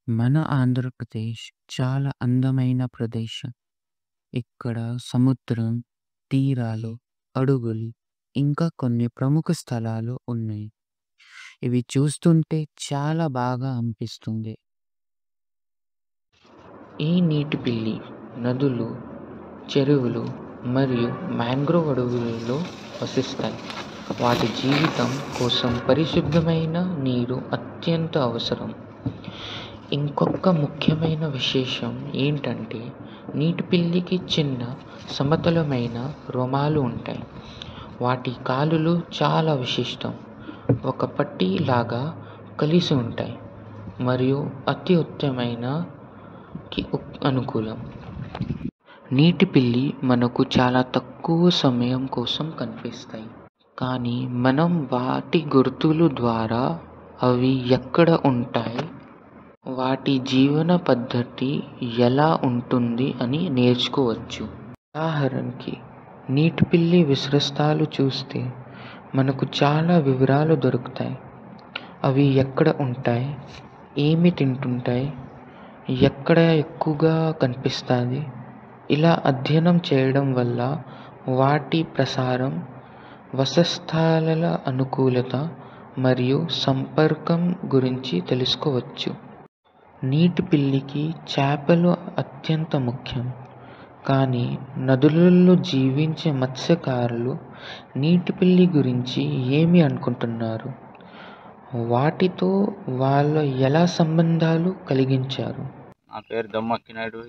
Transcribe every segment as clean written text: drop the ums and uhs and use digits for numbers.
మన ఆంధ్రప్రదేశ్ చాలా అందమైన ప్రదేశం. ఇక్కడ సముద్రం, తీరాలు, అడవులు ఇంకా కొన్ని ప్రముఖ స్థలాలు ఉన్నాయి. ఇవి చూస్తుంటే చాలా బాగా అనిపిస్తుంది. ఈ నీటి పిల్లి నదులు, చెరువులు మరియు మ్యాంగ్రోవ్ అడవులలో వసిస్తాయి. వాటి జీవితం కోసం పరిశుద్ధమైన నీరు అత్యంత అవసరం. ఇంకొక ముఖ్యమైన విశేషం ఏంటంటే నీటి పిల్లికి చిన్న సమతలమైన రోమాలు ఉంటాయి. వాటి కాలులు చాలా విశిష్టం. ఒక పట్టీ లాగా కలిసి ఉంటాయి మరియు అతి అనుకూలం. నీటి పిల్లి మనకు చాలా తక్కువ సమయం కోసం కనిపిస్తాయి, కానీ మనం వాటి గుర్తులు ద్వారా అవి ఎక్కడ ఉంటాయి, వాటి జీవన పద్ధతి ఎలా ఉంటుంది అని నేర్చుకోవచ్చు. ఉదాహరణకి నీటి పిల్లి విశిష్టాలు చూస్తే మనకు చాలా వివరాలు దొరుకుతాయి. అవి ఎక్కడ ఉంటాయి, ఏమి తింటుంటాయి, ఎక్కడ ఎక్కువగా కనిపిస్తుంది. ఇలా అధ్యయనం చేయడం వల్ల వాటి ప్రసారం, వాసస్థలాల అనుకూలత మరియు సంపర్కం గురించి తెలుసుకోవచ్చు. నీటి పిల్లికి చేపలు అత్యంత ముఖ్యం, కానీ నదులలో జీవించే మత్స్యకారులు నీటి పిల్లి గురించి ఏమి అనుకుంటున్నారు, వాటితో వాళ్ళు ఎలా సంబంధాలు కలిగించారు? నా పేరు దమ్మక్కినాయుడు.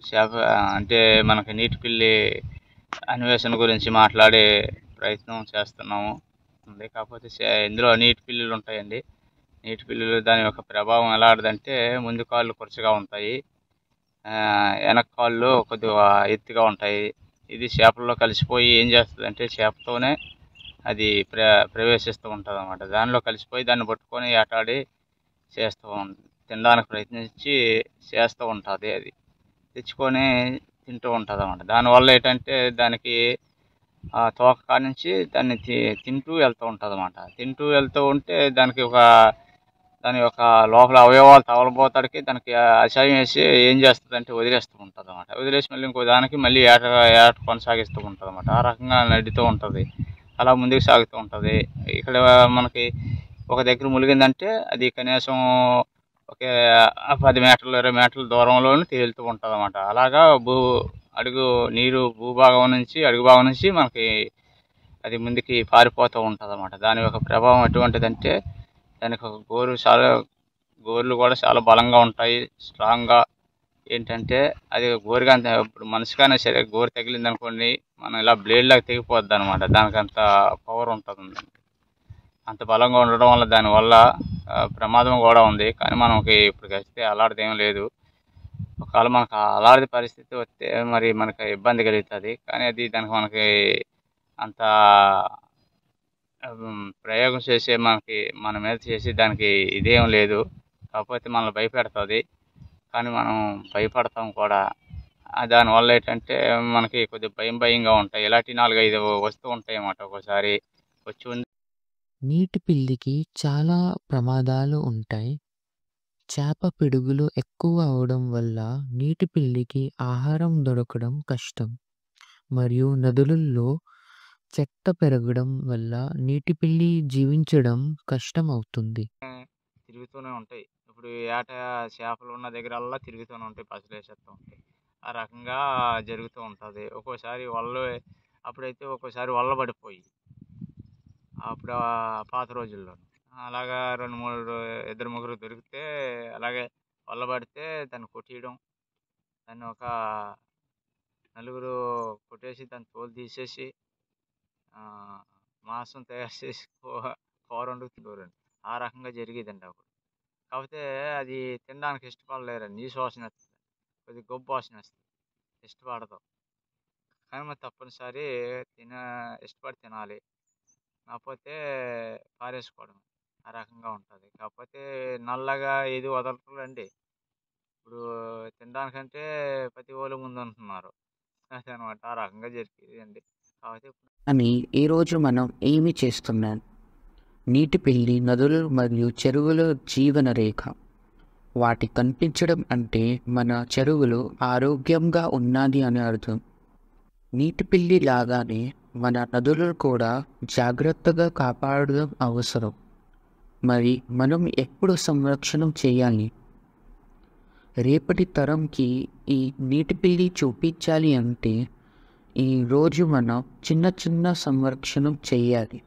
అంటే మనకి నీటి పిల్లి అన్వేషణ గురించి మాట్లాడే ప్రయత్నం చేస్తున్నాము. కాకపోతే ఇందులో నీటి పిల్లులు ఉంటాయండి. నీటి పిల్లులు దాని యొక్క ప్రభావం ఎలాంటిదంటే ముందు కాళ్ళు కురచగా ఉంటాయి, వెనక కాళ్ళు కొద్దిగా ఎత్తుగా ఉంటాయి. ఇది చేపల్లో కలిసిపోయి ఏం చేస్తుందంటే చేపతోనే అది ప్రవేశిస్తూ ఉంటుంది అన్నమాట. దానిలో కలిసిపోయి దాన్ని పట్టుకొని ఆటాడి తినడానికి ప్రయత్నించి చేస్తూ ఉంటుంది. అది తెచ్చుకొని తింటూ ఉంటుంది అన్నమాట. దానివల్ల ఏంటంటే దానికి తోక కాడి నుంచి దాన్ని తింటూ వెళ్తూ ఉంటుంది అన్నమాట. తింటూ వెళ్తూ ఉంటే దాని యొక్క లోపల అవయవాలు తగలబోతాడికి దానికి అసహ్యం వేసి ఏం చేస్తుందంటే వదిలేస్తూ ఉంటుంది అన్నమాట. వదిలేసి మళ్ళీ ఇంకో దానికి మళ్ళీ ఏట కొనసాగిస్తూ ఉంటుంది అన్నమాట. ఆ రకంగా నడుతూ ఉంటుంది, అలా ముందుకు సాగుతూ ఉంటుంది. ఇక్కడ మనకి ఒక దగ్గర ములిగిందంటే అది కనీసం ఒక 10 మీటర్లు 20 మీటర్ల దూరంలోనే తేలుతూ ఉంటుంది అన్నమాట. అలాగా భూభాగం నుంచి అడుగు భాగం నుంచి మనకి అది ముందుకి పారిపోతూ ఉంటుంది అన్నమాట. దాని యొక్క ప్రభావం ఎటువంటిదంటే దానికి ఒక గోర్లు కూడా చాలా బలంగా ఉంటాయి, స్ట్రాంగ్గా. ఏంటంటే అది గోరుగా ఇప్పుడు మనిషికైనా సరే గోరు తగిలింది అనుకోండి, మనం ఇలా బ్లేడ్లాగా తెగిపోద్ది అనమాట. దానికి అంత పవర్ ఉంటుంది. అంత బలంగా ఉండడం వల్ల దానివల్ల ప్రమాదం కూడా ఉంది. కానీ మనకి ఇప్పుడు వస్తే అలాంటిది ఏం లేదు. ఒకవేళ మనకు అలాంటి పరిస్థితి వస్తే మరి మనకి ఇబ్బంది కలుగుతుంది. కానీ అది దానికి మనకి అంత ప్రయోగం చేసే మన మీద చేసి దానికి ఇదేం లేదు. కాకపోతే మనల్ని భయపెడుతుంది, కానీ మనం భయపడతాం కూడా. దానివల్ల ఏంటంటే మనకి కొద్దిగా భయంగా ఉంటాయి. ఇలాంటి 4-5 వస్తూ ఉంటాయి అన్నమాట. ఒక్కోసారి వచ్చి నీటి పిల్లికి చాలా ప్రమాదాలు ఉంటాయి. చేప పిడుగులు ఎక్కువ అవడం వల్ల నీటి పిల్లికి ఆహారం దొరకడం కష్టం, మరియు నదులలో చెత్త పెరగడం వల్ల నీటి పిల్లి జీవించడం కష్టం అవుతుంది. తిరుగుతూనే ఉంటాయి. ఇప్పుడు చేపలు ఉన్న దగ్గరల్లా తిరుగుతూనే ఉంటాయి, పసలేసేస్తూ ఉంటాయి. ఆ రకంగా జరుగుతూ ఉంటుంది. ఒక్కోసారి అప్పుడైతే ఒక్కోసారి వల్ల పడిపోయి అప్పుడు పాత రోజుల్లో అలాగా 2-3 2-3 దొరికితే అలాగే వల్ల పడితే దాన్ని కొట్టేయడం. దాన్ని ఒక నలుగురు కొట్టేసి దాన్ని తోలు తీసేసి మాంసం తయారు చేసి కూర వండుకుంటారండి. ఆ రకంగా జరిగేదండి అప్పుడు. కాకపోతే అది తినడానికి ఇష్టపడలేరండి. నీసు వాసన వస్తుంది, కొద్దిగా గొప్ప వాసన వస్తుంది, ఇష్టపడదు. కానీ మరి తప్పనిసరి ఇష్టపడి తినాలి, కాకపోతే పారేసుకోవడం. ఆ రకంగా ఉంటుంది. కాకపోతే నల్లగా ఏది వదలట్లేదండి. ఇప్పుడు తినడానికంటే ప్రతి వాళ్ళు ముందు ఉంటున్నారు. అదనమాట. ఆ రకంగా జరిగేదండి. కాకపోతే అని ఈరోజు మనం ఏమి చేస్తున్నాం? నీటి పిల్లి నదులు మరియు చెరువుల జీవన రేఖ. వాటి కనిపించడం అంటే మన చెరువులు ఆరోగ్యంగా ఉన్నది అని అర్థం. నీటి పిల్లి లాగానే మన నదులను కూడా జాగ్రత్తగా కాపాడడం అవసరం. మరి మనం ఎప్పుడు సంరక్షణ చేయాలి? రేపటి తరంకి ఈ నీటి పిల్లి చూపించాలి అంటే ఈరోజు మనం చిన్న చిన్న సంరక్షణ చేయాలి.